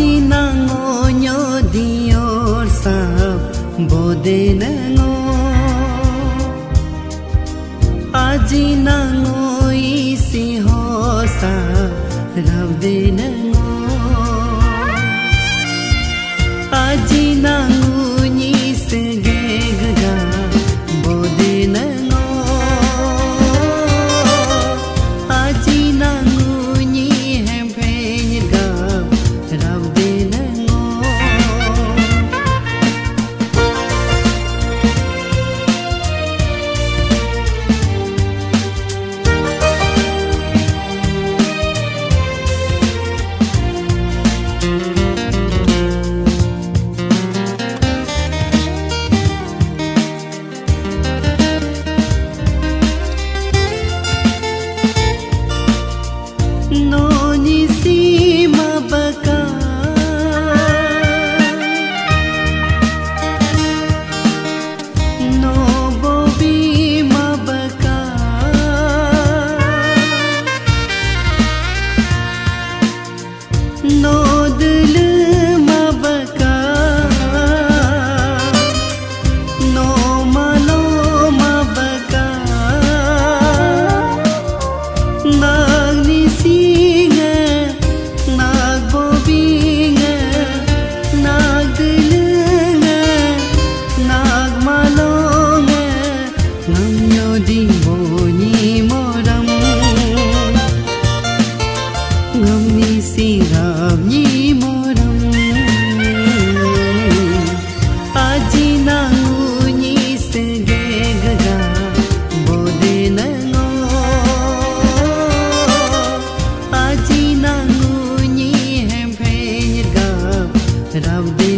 Aji nango nyo dior sab bode nango Aji nango isi ho sab rabde nango Aji nango ni sege gaga bode nango Aji nango ni hempe ga rabde nango No ni si mabaka No bobi mabaka No dil mabaka No malo mabaka Nag ni singa nag bobinga nag dilunga nag malonga ngamyo di moni moram ngamni sirab ni moram aji nangu ni sege gaga bode nango Aji nangu ni hempe ga rabde